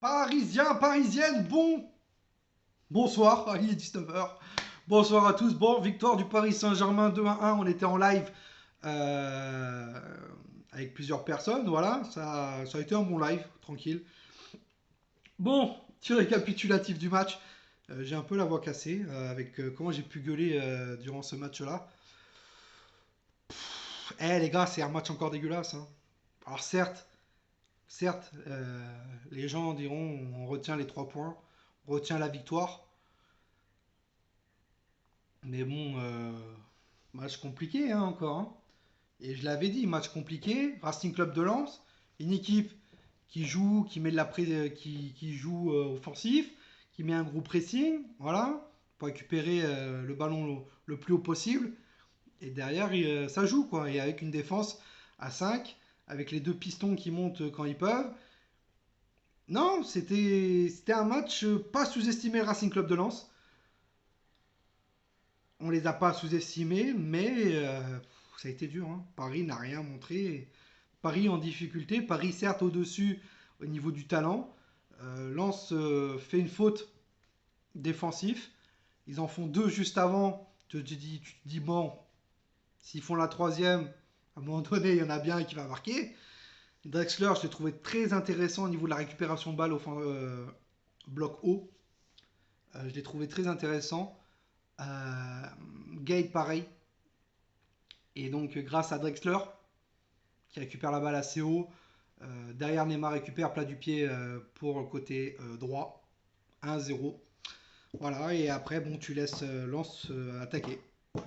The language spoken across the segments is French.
Parisiens, parisiennes, bonsoir, il est 19h. Bonsoir à tous. Bon, victoire du Paris Saint-Germain 2-1. On était en live euh, avec plusieurs personnes. Voilà, ça a été un bon live, tranquille. Bon, petit récapitulatif du match. J'ai un peu la voix cassée avec comment j'ai pu gueuler durant ce match-là. Les gars, c'est un match encore dégueulasse, hein. Alors certes, les gens diront on retient les 3 points, on retient la victoire. Mais bon, match compliqué hein, encore, hein. Et je l'avais dit, match compliqué. Racing Club de Lens, une équipe qui joue, qui met de la qui joue offensif, qui met un gros pressing, voilà, pour récupérer le ballon le plus haut possible. Et derrière, ça joue quoi. Et avec une défense à 5, avec les deux pistons qui montent quand ils peuvent. Non, c'était un match pas sous-estimé le Racing Club de Lens. On les a pas sous-estimés, mais ça a été dur, hein. Paris n'a rien montré. Paris en difficulté. Paris certes au-dessus au niveau du talent. Lens fait une faute défensive. Ils en font deux juste avant. Tu te dis bon, s'ils font la troisième, à un moment donné, il y en a bien un qui va marquer. Drexler, je l'ai trouvé très intéressant au niveau de la récupération de balle au bloc haut. Je l'ai trouvé très intéressant. Gate, pareil. Et donc, grâce à Drexler, qui récupère la balle assez haut, derrière Neymar récupère plat du pied pour le côté droit. 1-0. Voilà, et après, bon, tu laisses Lance attaquer.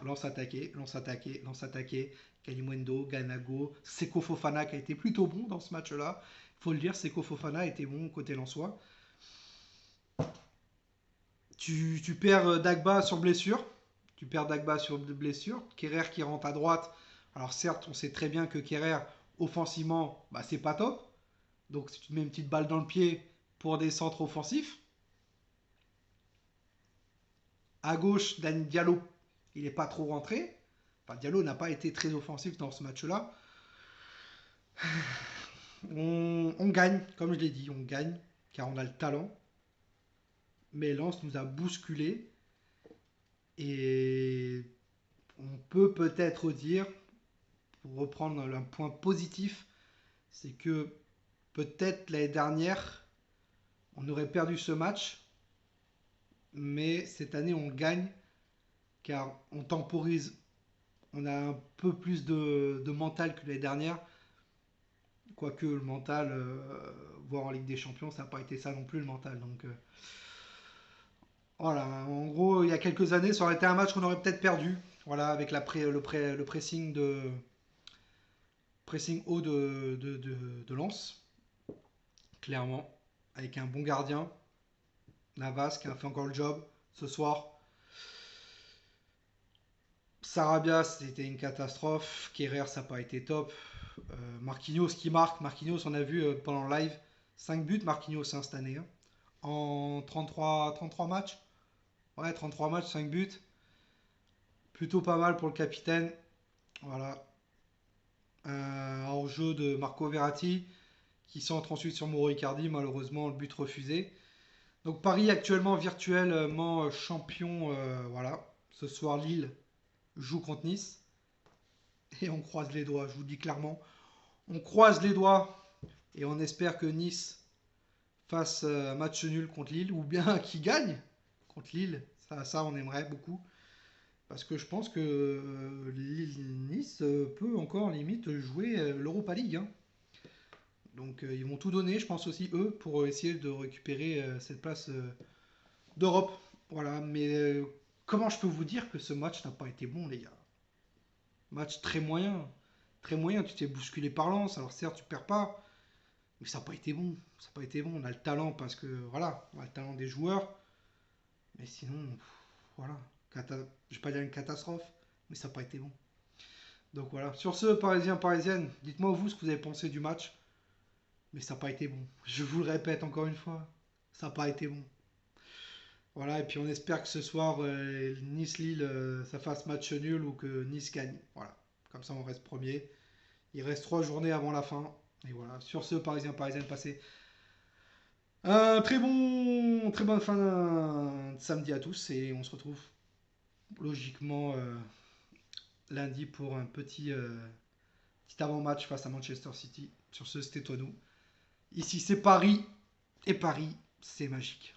Lance attaquer, Lance attaquer, Lance attaquer. Kalimundo, Ganago, Seko Fofana qui a été plutôt bon dans ce match-là. Il faut le dire, Seko Fofana a été bon côté Lensois. Tu perds Dagba sur blessure. Tu perds Dagba sur blessure. Kerrer qui rentre à droite. Alors certes, on sait très bien que Kerrer, offensivement, bah, c'est pas top. Donc si tu te mets une petite balle dans le pied pour des centres offensifs. À gauche, Dan Diallo, il n'est pas trop rentré. Enfin, Diallo n'a pas été très offensif dans ce match-là. On gagne, comme je l'ai dit, on gagne, car on a le talent. Mais Lens nous a bousculé. Et on peut peut-être dire, pour reprendre un point positif, c'est que peut-être l'année dernière, on aurait perdu ce match. Mais cette année, on gagne, car on temporise. On a un peu plus de mental que l'année dernière. Quoique le mental, voire en Ligue des Champions, ça n'a pas été ça non plus le mental. Donc voilà, en gros, il y a quelques années, ça aurait été un match qu'on aurait peut-être perdu. Voilà, avec le pressing haut de Lens, clairement. Avec un bon gardien, Navas, qui a fait encore le job ce soir. Sarabia, c'était une catastrophe. Kerrer, ça n'a pas été top. Marquinhos qui marque. Marquinhos, on a vu pendant le live, 5 buts Marquinhos hein, cette année, hein. En 33 matchs. Ouais, 33 matchs, 5 buts. Plutôt pas mal pour le capitaine. Voilà. Un hors-jeu de Marco Verratti qui centre ensuite sur Mauro Icardi. Malheureusement, le but refusé. Donc Paris actuellement virtuellement champion. Voilà. Ce soir, Lille joue contre Nice. Et on croise les doigts, je vous le dis clairement. On croise les doigts et on espère que Nice fasse un match nul contre Lille ou bien qu'il gagne contre Lille. Ça, on aimerait beaucoup. Parce que je pense que Nice peut encore limite jouer l'Europa League, hein. Donc ils vont tout donner, je pense aussi eux, pour essayer de récupérer cette place d'Europe. Voilà, mais comment je peux vous dire que ce match n'a pas été bon, les gars? Match très moyen. Très moyen, tu t'es bousculé par Lens. Alors certes, tu perds pas, mais ça n'a pas été bon. Ça n'a pas été bon. On a le talent parce que, voilà, on a le talent des joueurs. Mais sinon, voilà. Je vais pas dire une catastrophe, mais ça n'a pas été bon. Donc voilà. Sur ce, Parisiens, Parisiennes, dites-moi vous ce que vous avez pensé du match. Mais ça n'a pas été bon. Je vous le répète encore une fois, ça n'a pas été bon. Voilà, et puis on espère que ce soir, Nice-Lille, ça fasse match nul ou que Nice gagne. Voilà, comme ça on reste premier. Il reste 3 journées avant la fin. Et voilà, sur ce, Parisiens, Parisiennes, passez Très bonne fin de samedi à tous et on se retrouve logiquement lundi pour un petit avant-match face à Manchester City. Sur ce, c'était Tonou. Ici, c'est Paris et Paris, c'est magique.